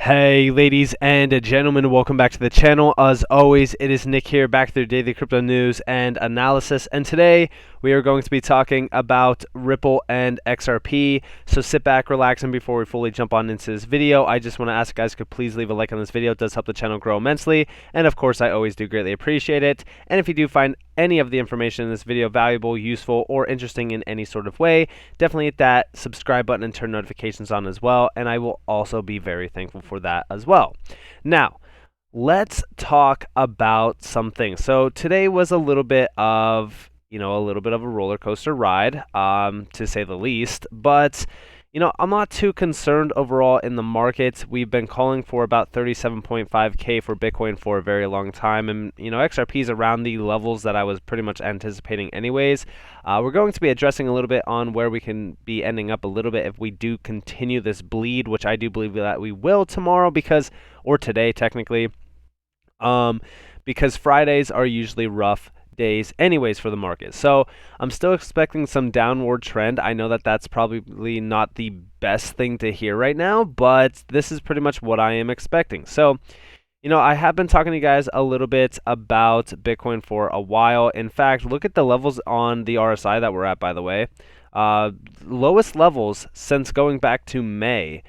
Hey ladies and gentlemen, welcome back to the channel. As always, it is Nick here, back with your daily crypto news and analysis, and today we are going to be talking about Ripple and XRP. So sit back, relax, and before we fully jump on into this video, I just want to ask you guys, could please leave a like on this video. It does help the channel grow immensely, and of course I always do greatly appreciate it. And if you do find any of the information in this video valuable, useful, or interesting in any sort of way, definitely hit that subscribe button and turn notifications on as well, and I will also be very thankful for that as well. Now, let's talk about some things. So today was a little bit of, a roller coaster ride, to say the least, but I'm not too concerned overall in the market. We've been calling for about 37.5K for Bitcoin for a very long time, and XRP is around the levels that I was pretty much anticipating anyways. We're going to be addressing a little bit on where we can be ending up a little bit if we do continue this bleed, which I do believe that we will tomorrow or today technically, because Fridays are usually rough days anyways for the market. So I'm still expecting some downward trend. I know that that's probably not the best thing to hear right now, but this is pretty much what I am expecting. So I have been talking to you guys a little bit about Bitcoin for a while. In fact, look at the levels on the RSI that we're at, by the way. Lowest levels since going back to May.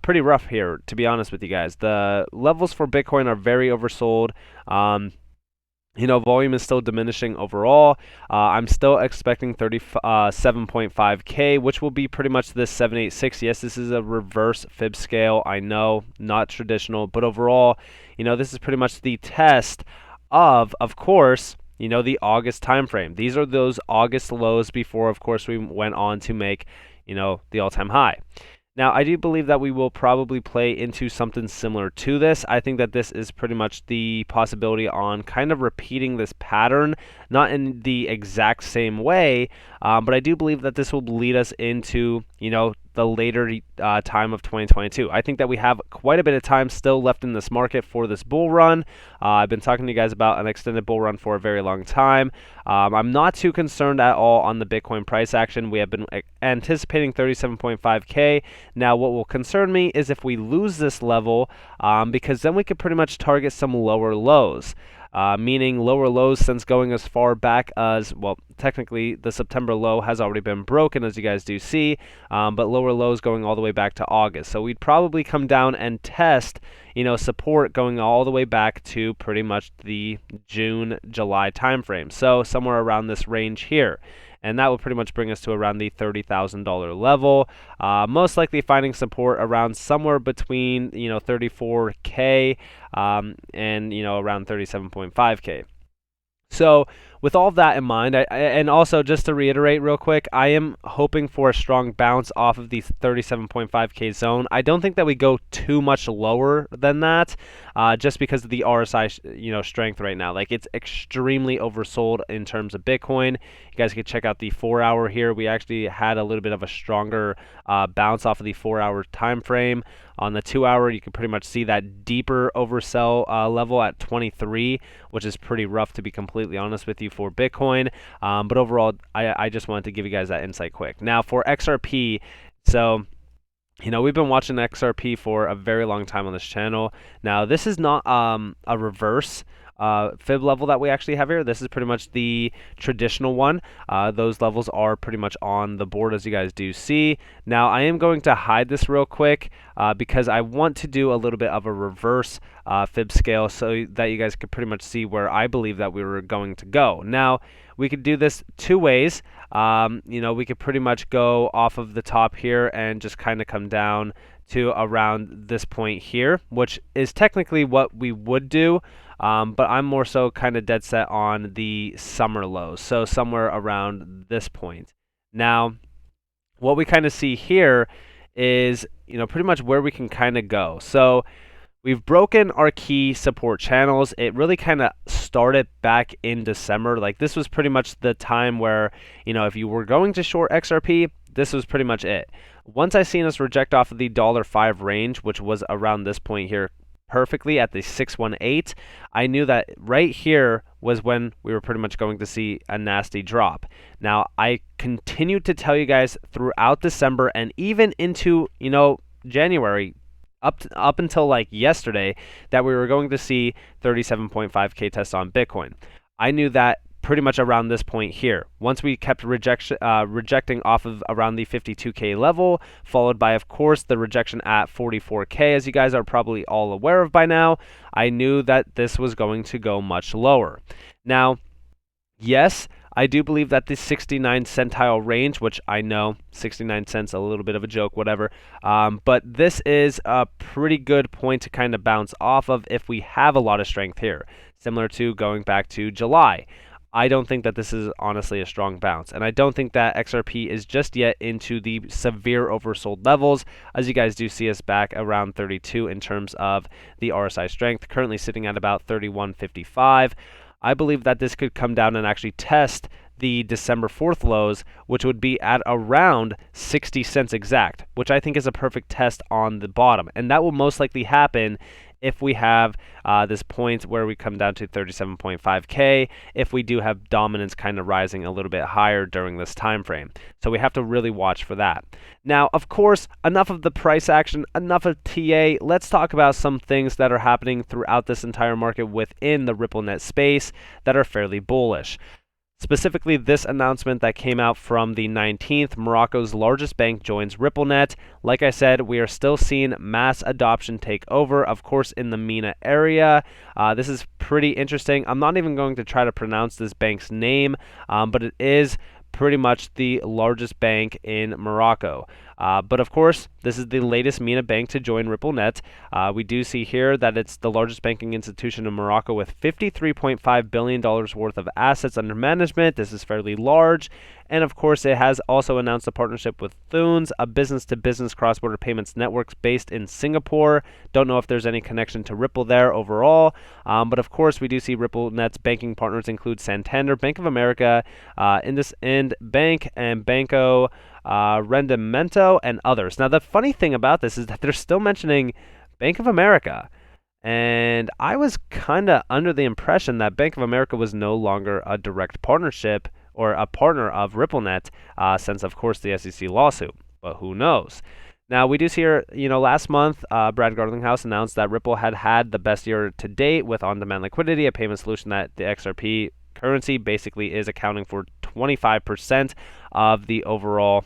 Pretty rough here, to be honest with you guys. The levels for Bitcoin are very oversold. Volume is still diminishing overall. I'm still expecting 37.5K, which will be pretty much this 786. Yes, this is a reverse fib scale. I know, not traditional, but overall, this is pretty much the test of course, the August time frame. These are those August lows before, of course, we went on to make, the all-time high. Now, I do believe that we will probably play into something similar to this. I think that this is pretty much the possibility on kind of repeating this pattern, not in the exact same way, but I do believe that this will lead us into, the later time of 2022. I think that we have quite a bit of time still left in this market for this bull run. I've been talking to you guys about an extended bull run for a very long time. I'm not too concerned at all on the Bitcoin price action. We have been anticipating 37.5K. Now, what will concern me is if we lose this level, because then we could pretty much target some lower lows. Meaning lower lows since going as far back as, well, technically the September low has already been broken, as you guys do see, but lower lows going all the way back to August. So we'd probably come down and test, support going all the way back to pretty much the June, July timeframe. So somewhere around this range here. And that will pretty much bring us to around the $30,000 level. Most likely finding support around somewhere between 34K and around 37.5K. So with all of that in mind, and also just to reiterate real quick, I am hoping for a strong bounce off of the 37.5K zone. I don't think that we go too much lower than that, just because of the RSI strength right now. Like, it's extremely oversold in terms of Bitcoin. You guys can check out the 4-hour here. We actually had a little bit of a stronger bounce off of the 4-hour time frame. On the 2-hour, you can pretty much see that deeper oversell level at 23, which is pretty rough, to be completely honest with you, for Bitcoin. But overall, I just wanted to give you guys that insight quick. Now, for XRP, so we've been watching XRP for a very long time on this channel. Now, this is not a reverse fib level that we actually have here. This is pretty much the traditional one. Those levels are pretty much on the board, as you guys do see. Now, I am going to hide this real quick because I want to do a little bit of a reverse fib scale so that you guys could pretty much see where I believe that we were going to go. Now, we could do this two ways. We could pretty much go off of the top here and just kind of come down to around this point here, which is technically what we would do. But I'm more so kind of dead set on the summer lows, so somewhere around this point. Now, what we kind of see here is, pretty much where we can kind of go. So we've broken our key support channels. It really kind of started back in December. Like, this was pretty much the time where, if you were going to short XRP, this was pretty much it. Once I seen us reject off of the $5 range, which was around this point here, perfectly at the 618, I knew that right here was when we were pretty much going to see a nasty drop. Now, I continued to tell you guys throughout December and even into, January, up until like yesterday that we were going to see 37.5K tests on Bitcoin. I knew that pretty much around this point here. Once we kept rejecting off of around the 52K level, followed by, of course, the rejection at 44K, as you guys are probably all aware of by now, I knew that this was going to go much lower. Now, yes, I do believe that the 69 centile range, which I know 69 cents, a little bit of a joke, whatever, but this is a pretty good point to kind of bounce off of if we have a lot of strength here, similar to going back to July. I don't think that this is honestly a strong bounce, and I don't think that XRP is just yet into the severe oversold levels, as you guys do see us back around 32 in terms of the RSI strength, currently sitting at about 31.55. I believe that this could come down and actually test the December 4th lows, which would be at around 60 cents exact, which I think is a perfect test on the bottom. And that will most likely happen if we have this point where we come down to 37.5K, if we do have dominance kind of rising a little bit higher during this time frame. So we have to really watch for that. Now, of course, enough of the price action, enough of TA. Let's talk about some things that are happening throughout this entire market within the RippleNet space that are fairly bullish. Specifically, this announcement that came out from the 19th, Morocco's largest bank joins RippleNet. Like I said, we are still seeing mass adoption take over, of course, in the MENA area. This is pretty interesting. I'm not even going to try to pronounce this bank's name, but it is pretty much the largest bank in Morocco. But of course, this is the latest MENA bank to join RippleNet. We do see here that it's the largest banking institution in Morocco with $53.5 billion worth of assets under management. This is fairly large. And of course, it has also announced a partnership with Thunes, a business-to-business cross-border payments network based in Singapore. Don't know if there's any connection to Ripple there overall. But of course, we do see RippleNet's banking partners include Santander, Bank of America, IndusInd Bank, and Banco Rendimento, and others. Now, the funny thing about this is that they're still mentioning Bank of America. And I was kind of under the impression that Bank of America was no longer a direct partnership or a partner of RippleNet since, of course, the SEC lawsuit. But who knows? Now, we do see here, last month, Brad Garlinghouse announced that Ripple had the best year to date with on-demand liquidity, a payment solution that the XRP currency basically is accounting for 25% of the overall,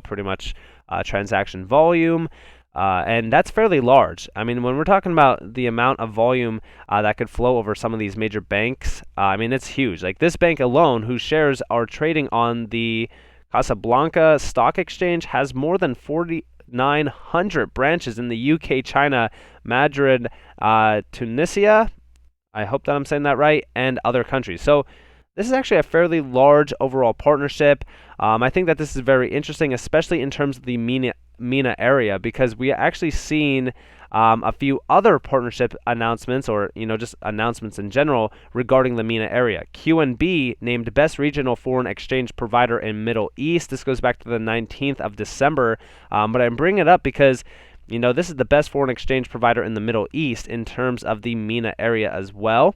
pretty much transaction volume. And that's fairly large. I mean, when we're talking about the amount of volume that could flow over some of these major banks, it's huge. Like this bank alone, whose shares are trading on the Casablanca Stock Exchange, has more than 4,900 branches in the UK, China, Madrid, Tunisia. I hope that I'm saying that right, and other countries. So this is actually a fairly large overall partnership. I think that this is very interesting, especially in terms of the MENA area, because we actually seen a few other partnership announcements, or just announcements in general regarding the MENA area. QNB named best regional foreign exchange provider in Middle East. This goes back to the 19th of December, but I'm bringing it up because this is the best foreign exchange provider in the Middle East in terms of the MENA area as well.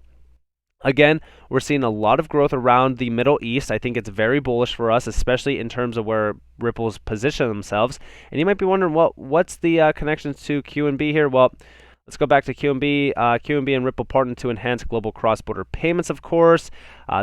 Again, we're seeing a lot of growth around the Middle East. I think it's very bullish for us, especially in terms of where Ripple's position themselves. And you might be wondering, what's the connections to QNB here? Well, let's go back to QNB. QNB and Ripple partnered to enhance global cross-border payments, of course.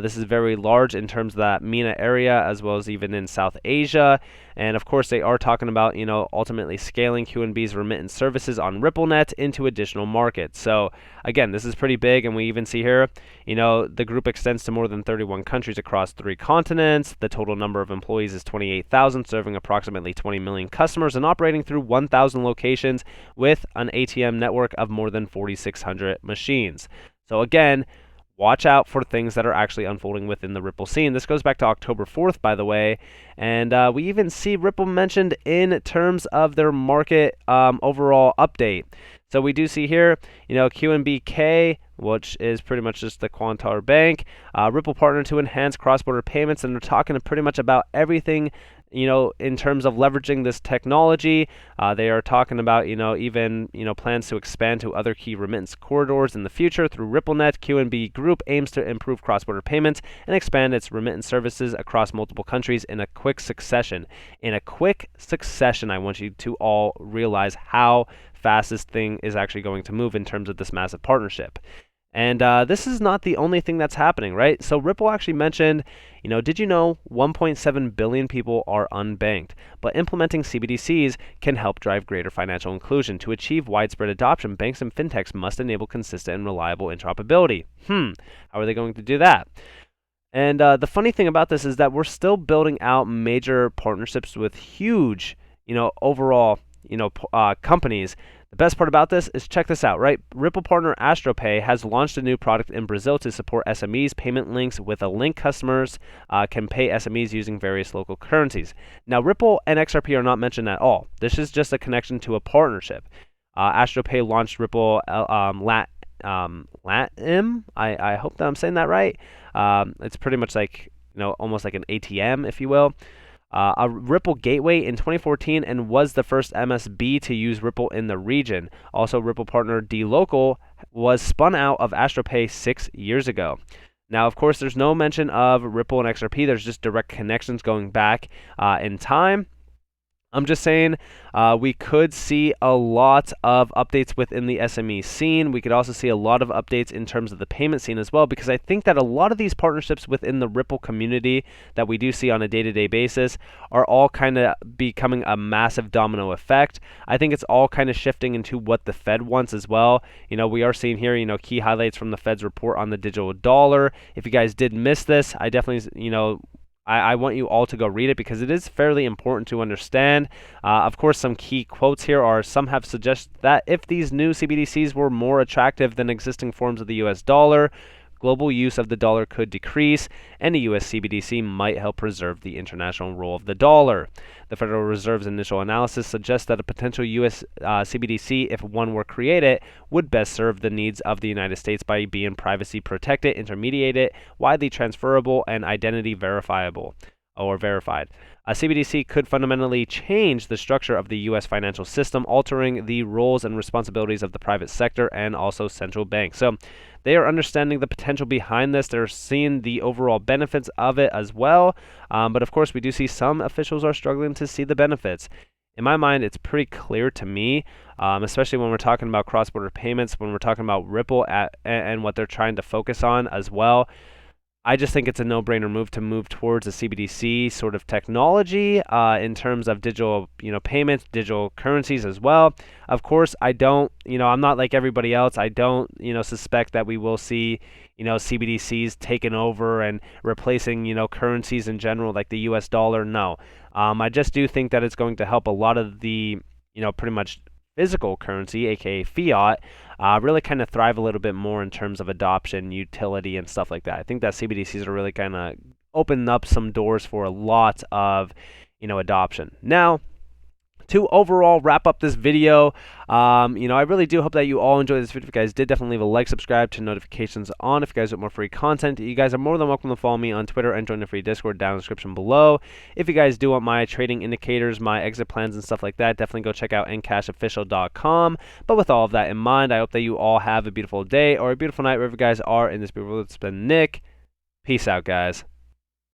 This is very large in terms of that MENA area, as well as even in South Asia. And of course, they are talking about, ultimately scaling QNB's remittance services on RippleNet into additional markets. So again, this is pretty big. And we even see here, the group extends to more than 31 countries across 3 continents. The total number of employees is 28,000, serving approximately 20 million customers and operating through 1,000 locations with an ATM network of more than 4,600 machines. So again, watch out for things that are actually unfolding within the Ripple scene. This goes back to October 4th, by the way, and we even see Ripple mentioned in terms of their market overall update. So we do see here, QNBK, which is pretty much just the Quantar Bank, Ripple partnered to enhance cross-border payments, and they're talking pretty much about everything in terms of leveraging this technology. They are talking about, even, plans to expand to other key remittance corridors in the future through RippleNet. QNB Group aims to improve cross-border payments and expand its remittance services across multiple countries in a quick succession. In a quick succession, I want you to all realize how fast this thing is actually going to move in terms of this massive partnership. And this is not the only thing that's happening, right? So Ripple actually mentioned, did you know 1.7 billion people are unbanked? But implementing CBDCs can help drive greater financial inclusion. To achieve widespread adoption, banks and fintechs must enable consistent and reliable interoperability. How are they going to do that? And the funny thing about this is that we're still building out major partnerships with huge, overall, companies. The best part about this is, check this out, right? Ripple partner AstroPay has launched a new product in Brazil to support SMEs. Payment links with a link customers can pay SMEs using various local currencies. Now, Ripple and XRP are not mentioned at all. This is just a connection to a partnership. AstroPay launched Ripple Latim. I hope that I'm saying that right. It's pretty much like, almost like an ATM, if you will. A Ripple gateway in 2014 and was the first MSB to use Ripple in the region. Also, Ripple partner dLocal was spun out of AstroPay 6 years ago. Now, of course, there's no mention of Ripple and XRP. There's just direct connections going back in time. I'm just saying we could see a lot of updates within the SME scene. We could also see a lot of updates in terms of the payment scene as well, because I think that a lot of these partnerships within the Ripple community that we do see on a day-to-day basis are all kind of becoming a massive domino effect. I think it's all kind of shifting into what the Fed wants as well. We are seeing here, key highlights from the Fed's report on the digital dollar. If you guys did miss this, I definitely, I want you all to go read it because it is fairly important to understand. Of course, some key quotes here are: some have suggested that if these new CBDCs were more attractive than existing forms of the US dollar, global use of the dollar could decrease, and a US CBDC might help preserve the international role of the dollar. The Federal Reserve's initial analysis suggests that a potential US CBDC, if one were created, would best serve the needs of the United States by being privacy protected, intermediated, widely transferable, and identity verifiable or verified. A CBDC could fundamentally change the structure of the U.S. financial system, altering the roles and responsibilities of the private sector and also central banks. So they are understanding the potential behind this. They're seeing the overall benefits of it as well. But of course, we do see some officials are struggling to see the benefits. In my mind, it's pretty clear to me, especially when we're talking about cross-border payments, when we're talking about Ripple and what they're trying to focus on as well. I just think it's a no-brainer move to move towards a CBDC sort of technology in terms of digital, payments, digital currencies as well. Of course, I don't, I'm not like everybody else. I don't, suspect that we will see, CBDCs taken over and replacing, currencies in general, like the US dollar. No, I just do think that it's going to help a lot of the, pretty much physical currency, aka fiat, really kind of thrive a little bit more in terms of adoption, utility, and stuff like that. I think that CBDCs are really kind of opening up some doors for a lot of, adoption. Now, to overall wrap up this video, I really do hope that you all enjoyed this video. If you guys did, definitely leave a like, subscribe, turn notifications on. If you guys want more free content, you guys are more than welcome to follow me on Twitter and join the free Discord down in the description below. If you guys do want my trading indicators, my exit plans, and stuff like that, definitely go check out NCashOfficial.com. But with all of that in mind, I hope that you all have a beautiful day or a beautiful night wherever you guys are in this beautiful world. It's been Nick. Peace out, guys.